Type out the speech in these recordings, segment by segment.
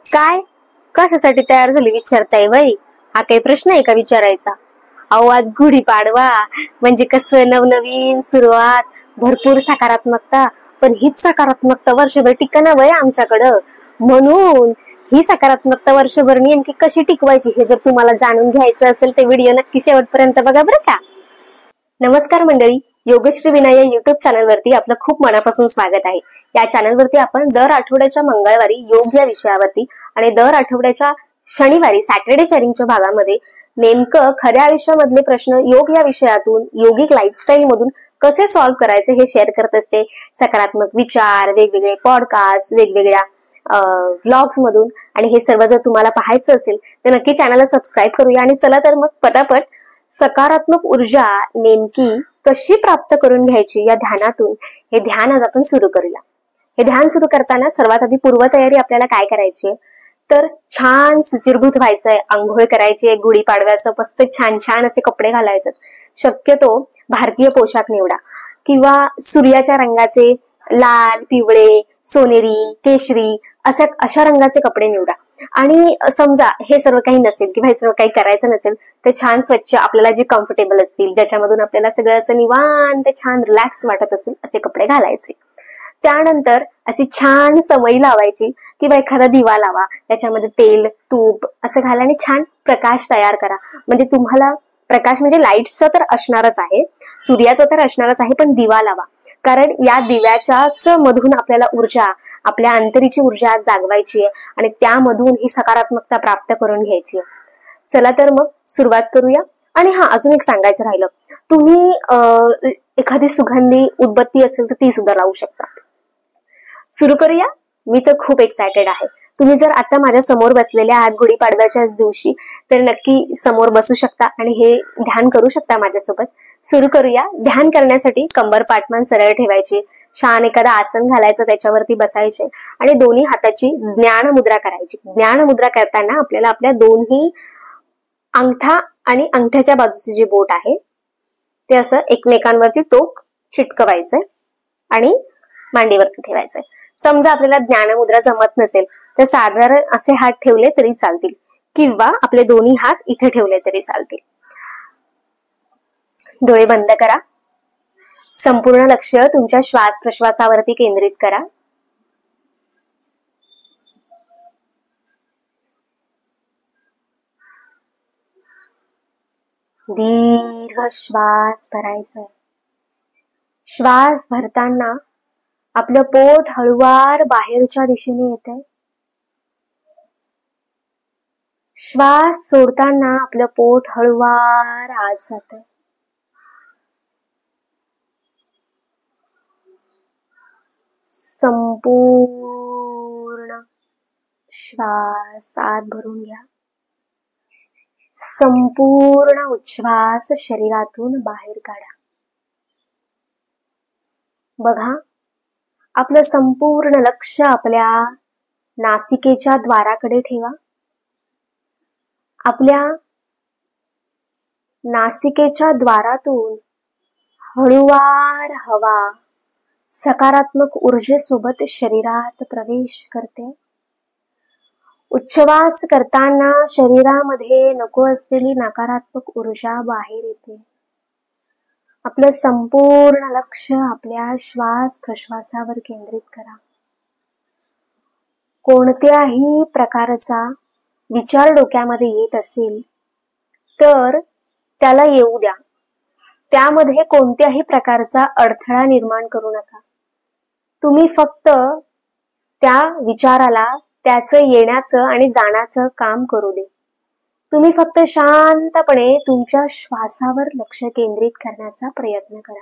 काय कशासाठी तयार झाली विचारताय बाई? हा काही प्रश्न आहे का विचारायचा? अहो, आज गुढीपाडवा म्हणजे कसं नवनवीन सुरुवात, भरपूर सकारात्मकता. पण हीच सकारात्मकता वर्षभर टिकना वय आमच्याकडं. म्हणून ही सकारात्मकता वर्षभर नेमकी कशी टिकवायची हे जर तुम्हाला जाणून घ्यायचं असेल तर व्हिडिओ नक्की शेवटपर्यंत बघा बरं का. नमस्कार मंडळी, योगश्री विना या युट्यूब चॅनलवरती आपलं खूप मनापासून स्वागत आहे. या चॅनलवरती आपण दर आठवड्याच्या मंगळवारी योग या विषयावरती आणि दर आठवड्याच्या शनिवारी सॅटर्डे शेअरिंगच्या भागामध्ये नेमकं खऱ्या आयुष्यामधले प्रश्न योग या विषयातून, योगिक लाईफस्टाईल मधून कसे सॉल्व्ह करायचे हे शेअर करत असते. सकारात्मक विचार, वेगवेगळे पॉडकास्ट, वेगवेगळ्या व्लॉग्स मधून. आणि हे सर्व जर तुम्हाला पाहायचं असेल तर नक्की चॅनलला सबस्क्राईब करूया. आणि चला तर मग पटापट सकारात्मक ऊर्जा नेमकी कशी प्राप्त करून घ्यायची या ध्यानातून हे ध्यान आज आपण सुरू करूया. हे ध्यान सुरू करताना सर्वात आधी पूर्वतयारी आपल्याला काय करायची आहे तर छान शुचिर्भूत व्हायचंय, आंघोळ करायची आहे. गुढीपाडव्याचं मस्त छान छान असे कपडे घालायचे. शक्यतो भारतीय पोशाख निवडा किंवा सूर्याच्या रंगाचे लाल, पिवळे, सोनेरी, केशरी अशा रंगाचे कपडे निवडा. आणि समजा हे सर्व काही नसेल किंवा हे सर्व काही करायचं नसेल तर छान स्वच्छ आपल्याला जे कम्फर्टेबल असतील, ज्याच्यामधून आपल्याला सगळं असं निवांत छान रिलॅक्स वाटत असेल असे कपडे घालायचे. त्यानंतर अशी छान समई लावायची किंवा एखादा दिवा लावा, त्याच्यामध्ये तेल, तूप असं घाला आणि छान प्रकाश तयार करा. म्हणजे तुम्हाला प्रकाश म्हणजे लाईट्सचा तर असणारच आहे, सूर्याचा तर असणारच आहे, पण दिवा लावा. कारण या दिव्याच्याच मधून आपल्याला ऊर्जा, आपल्या अंतरीची ऊर्जा जागवायची आहे आणि त्यामधून ही सकारात्मकता प्राप्त करून घ्यायची आहे. चला तर मग सुरुवात करूया. आणि अजून एक सांगायचं राहिलं, तुम्ही एखादी सुगंधी उदबत्ती असेल तर ती सुद्धा लावू शकता. सुरू करूया. मी तर खूप एक्सायटेड आहे. तुम्ही जर आता माझ्या समोर बसलेल्या आहात गुढीपाडव्याच्याच दिवशी तर नक्की समोर बसू शकता आणि हे ध्यान करू शकता माझ्यासोबत. सुरू करूया. ध्यान करण्यासाठी कंबर पाठमान सरळ ठेवायची, छान एखादा आसन घालायचं, त्याच्यावरती बसायचे आणि दोन्ही हाताची ज्ञान मुद्रा करायची. ज्ञान मुद्रा करताना आपल्याला आपल्या दोन्ही अंगठा आणि अंगठ्याच्या बाजूचे जे बोट आहे ते असं एकमेकांवरती टोक चिटकवायचंय आणि मांडीवरती ठेवायचंय. समजा आपल्याला ज्ञानमुद्रा जमत नसेल तर साधारण असे हात ठेवले तरी चालतील किंवा आपले दोन्ही हात इथे ठेवले तरी चालतील. डोळे बंद करा. संपूर्ण लक्ष तुमच्या श्वास प्रश्वासावरती केंद्रित करा. दीर्घ श्वास भरायचा. श्वास भरताना आपलं पोट हळुवार बाहेरच्या दिशेने येतंय. श्वास सोडताना आपलं पोट हळुवार आत जातंय. संपूर्ण श्वास आत भरून घ्या. संपूर्ण उच्छ्वास शरीरातून बाहेर काढा. बघा, आपलं संपूर्ण लक्ष आपल्या नासिकेच्या द्वाराकडे ठेवा. आपल्या नासिकेच्या द्वारातून हळुवार हवा सकारात्मक ऊर्जेसोबत शरीरात प्रवेश करते. उच्छ्वास करताना शरीरामध्ये नको असलेली नकारात्मक ऊर्जा बाहेर येते. आपलं संपूर्ण लक्ष आपल्या श्वास प्रश्वासावर केंद्रित करा. कोणत्याही प्रकारचा विचार डोक्यामध्ये येत असेल तर त्याला येऊ द्या. त्यामध्ये कोणत्याही प्रकारचा अडथळा निर्माण करू नका. तुम्ही फक्त त्या विचाराला त्याचं येण्याचं आणि जाण्याचं काम करू दे. तुम्ही फक्त शांतपणे तुमच्या श्वासावर लक्ष केंद्रित करण्याचा प्रयत्न करा.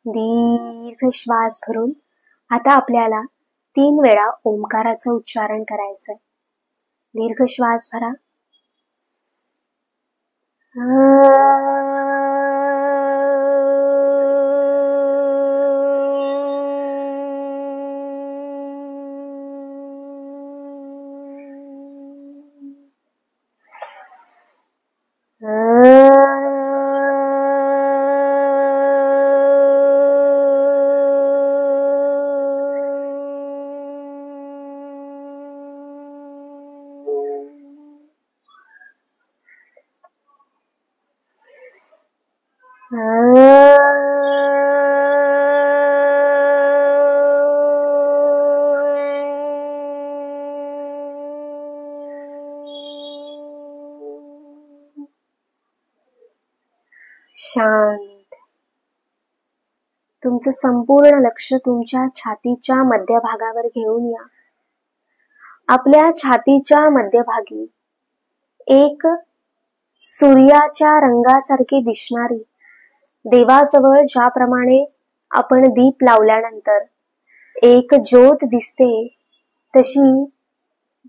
दीर्घ श्वास भरून आता आपल्याला 3 वेळा ओंकाराचं उच्चारण करायचंय. दीर्घ श्वास भरा. शांत. तुमचं संपूर्ण लक्ष तुमच्या छातीच्या मध्यभागावर घेऊन या. आपल्या छातीच्या मध्यभागी एक सूर्याच्या रंगासारखी दिसणारी, देवाजवळ ज्याप्रमाणे आपण दीप लावल्यानंतर एक ज्योत दिसते, तशी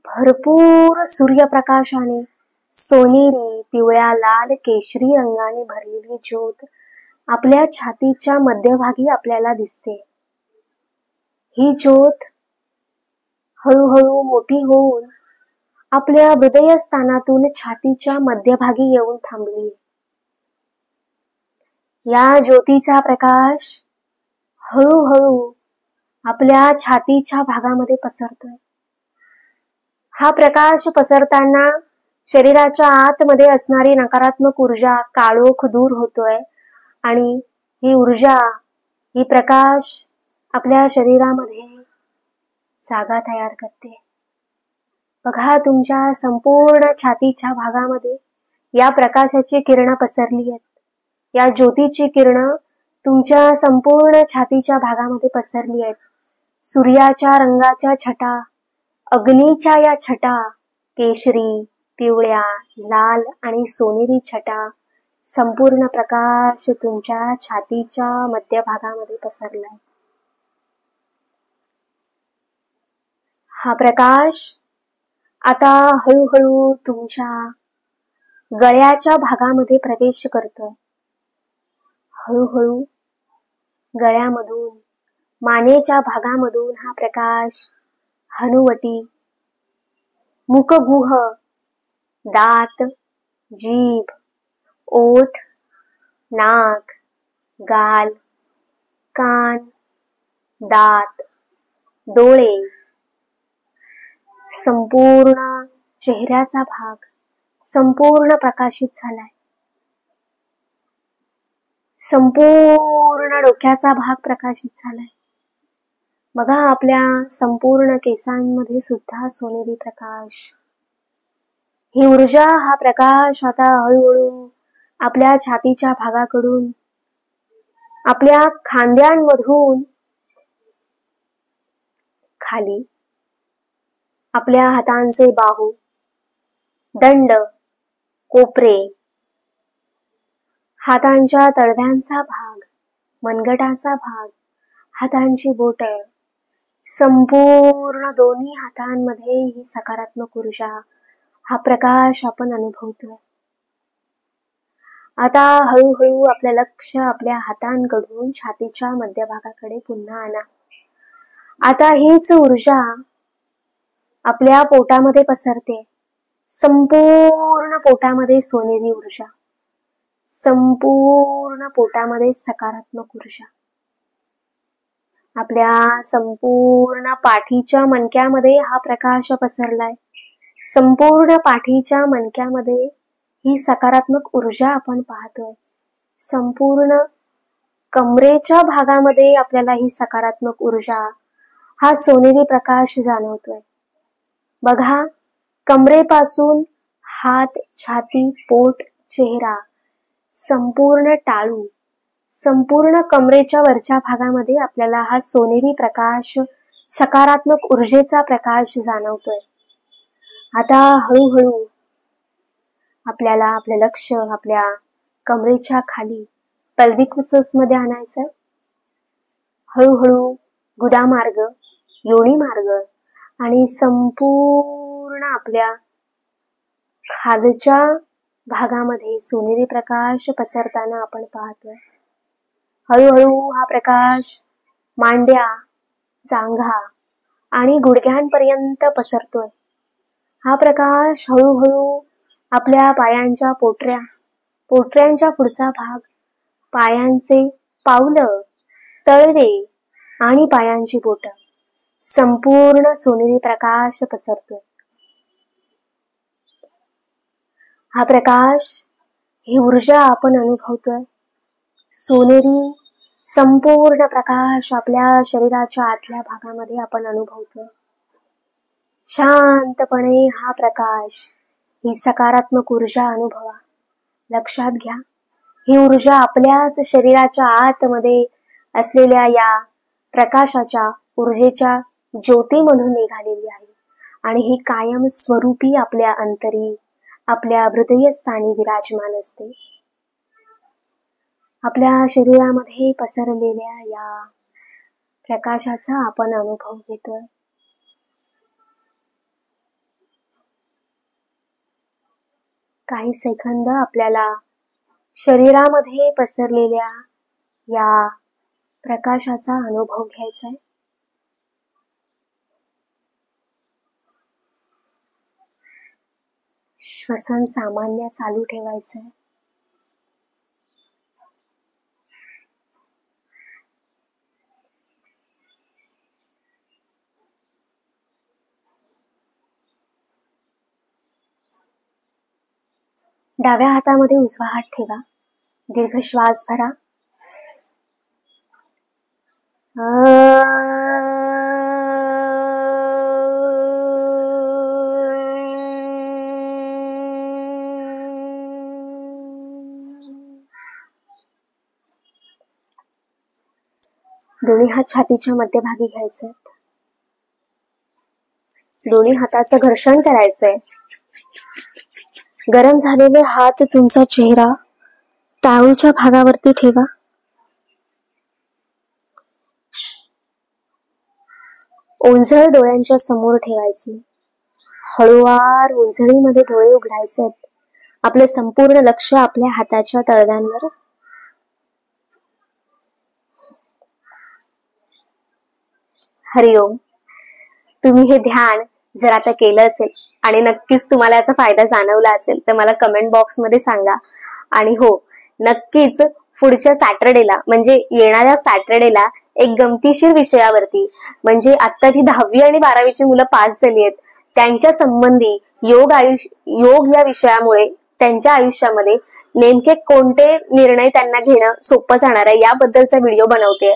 भरपूर सूर्यप्रकाशाने सोनेरी, पिवळ्या, लाल, केशरी रंगाने भरलेली ज्योत आपल्या छातीच्या मध्यभागी आपल्याला दिसते. ही ज्योत हळूहळू मोठी होऊन आपल्या हृदयस्थानातून छातीच्या मध्यभागी येऊन थांबली. या ज्योतीचा प्रकाश हळूहळू आपल्या छातीच्या भागामध्ये पसरतोय. हा प्रकाश पसरताना शरीराच्या आतमध्ये असणारी नकारात्मक ऊर्जा, काळोख दूर होतोय आणि ही ऊर्जा, ही प्रकाश आपल्या शरीरामध्ये जागा तयार करते. बघा, तुमच्या संपूर्ण छातीच्या भागामध्ये या प्रकाशाची किरणं पसरली आहेत. या ज्योतीची किरणं तुमच्या संपूर्ण छातीच्या भागामध्ये पसरली आहेत. सूर्याच्या रंगाच्या छटा, अग्नीच्या या छटा, केशरी, पिवळ्या, लाल आणि सोनेरी छटा, संपूर्ण प्रकाश तुमच्या छातीच्या मध्यभागामध्ये पसरलाय. हा प्रकाश आता हळूहळू तुमच्या गळ्याच्या भागामध्ये प्रवेश करतोय. हळूहळू गळ्यामधून, मानेच्या भागामधून हा प्रकाश हनुवटी, मुखगुह, दात, जीभ, ओठ, नाक, गाल, कान, दात, डोळे, संपूर्ण चेहऱ्याचा भाग संपूर्ण प्रकाशित झालाय. संपूर्ण डोक्याचा भाग प्रकाशित झालाय. बघा, आपल्या संपूर्ण केसांमध्ये सुद्धा सोनेरी प्रकाश. ही ऊर्जा, हा प्रकाश आता हळूहळू आपल्या छातीच्या भागाकडून, आपल्या खांद्यांमधून खाली, आपल्या हातांचे बाहू, दंड, कोपरे, हातांच्या तळव्यांचा भाग, मनगटाचा भाग, हातांची बोटे, संपूर्ण दोन्ही हातांमध्ये ही सकारात्मक ऊर्जा, हा प्रकाश आपण अनुभवतोय. आता हळूहळू आपलं लक्ष आपल्या हातांकडून छातीच्या मध्यभागाकडे पुन्हा आणा. आता हीच ऊर्जा आपल्या पोटामध्ये पसरते. संपूर्ण पोटामध्ये सोनेरी ऊर्जा, संपूर्ण पोटामध्ये सकारात्मक ऊर्जा. आपल्या संपूर्ण पाठीच्या मणक्यामध्ये हा प्रकाश पसरलाय. संपूर्ण पाठीच्या मणक्यामध्ये ही सकारात्मक ऊर्जा आपण पाहतोय. संपूर्ण कमरेच्या भागामध्ये आपल्याला ही सकारात्मक ऊर्जा, हा सोनेरी प्रकाश जाणवतोय. बघा, कमरेपासून हात, छाती, पोट, चेहरा, संपूर्ण टाळू, संपूर्ण कमरेच्या वरच्या भागामध्ये आपल्याला हा सोनेरी प्रकाश, सकारात्मक ऊर्जेचा प्रकाश जाणवतोय. आता हळूहळू आपल्याला आपलं लक्ष आपल्या कमरेच्या खाली पेल्विक मसल्स मध्ये आणायचंय. हळूहळू गुदामार्ग, योनी मार्ग आणि संपूर्ण आपल्या खालच्या भागामध्ये सोनेरी प्रकाश पसरताना आपण पाहतोय. हळूहळू हा प्रकाश मांड्या, जांघा आणि गुडघ्यांपर्यंत पसरतोय. हा प्रकाश हळूहळू आपल्या पायांच्या पोटऱ्या, पोटऱ्यांच्या पुढचा भाग, पायांचे पावलं, तळवे आणि पायांची बोटं, संपूर्ण सोनेरी प्रकाश पसरतोय. हा प्रकाश, ही ऊर्जा आपण अनुभवतोय. सोनेरी संपूर्ण प्रकाश आपल्या शरीराच्या आतल्या भागामध्ये आपण अनुभवतोय. शांतपणे हा प्रकाश, ही सकारात्मक ऊर्जा अनुभवा. लक्षात घ्या, ही ऊर्जा आपल्याच शरीराच्या आतमध्ये असलेल्या या प्रकाशाच्या ऊर्जेच्या ज्योतीमधून निघालेली आहे आणि ही कायम स्वरूपी आपल्या अंतरी आपल्या हृदयस्थानी विराजमान असते. आपल्या शरीरामध्ये पसरलेल्या या प्रकाशाचा आपण अनुभव घेतोय. काही सेकंद आपल्याला शरीरामध्ये पसरलेल्या या प्रकाशाचा अनुभव घ्यायचा आहे. श्वसन सामान्य चालू ठेवायचं आहे. डाव्या हातामध्ये उजवा हात ठेवा. दीर्घ श्वास भरा. दोन्ही हात छातीच्या मध्यभागी घ्यायचे. दोन्ही हाताचं घर्षण करायचंय. गरम झालेले हात तुमचा चेहरा टाळूच्या भागावरती ठेवा. ओंजळ डोळ्यांच्या समोर ठेवायची. हळूवार ओंजळीमध्ये डोळे उघडायचे. आपले संपूर्ण लक्ष आपल्या हाताच्या तळव्यांवर. हरिओम. तुम्ही हे ध्यान जर आता केलं असेल आणि नक्कीच तुम्हाला याचा फायदा जाणवला असेल तर मला कमेंट बॉक्स मध्ये सांगा. आणि हो, नक्कीच पुढच्या सॅटर्डेला म्हणजे येणाऱ्या सॅटर्डेला एक गमतीशीर विषयावरती म्हणजे आता जी 10वी आणि 12वीची मुलं पास झाली आहेत त्यांच्या संबंधी योग या विषयामुळे त्यांच्या आयुष्यामध्ये नेमके कोणते निर्णय त्यांना घेणं सोपं जाणार आहे याबद्दलचा व्हिडिओ बनवते.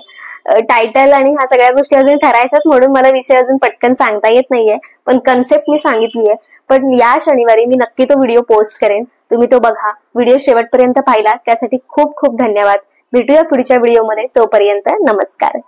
टायटल आणि ह्या सगळ्या गोष्टी अजून ठरायच्यात म्हणून मला विषय अजून पटकन सांगता येत नाहीये, पण कन्सेप्ट मी सांगितलीये. पण या शनिवारी मी नक्की तो व्हिडिओ पोस्ट करेन. तुम्ही तो बघा. व्हिडिओ शेवटपर्यंत पाहिला त्यासाठी खूप खूप धन्यवाद. भेटूया पुढच्या व्हिडिओमध्ये. तोपर्यंत नमस्कार.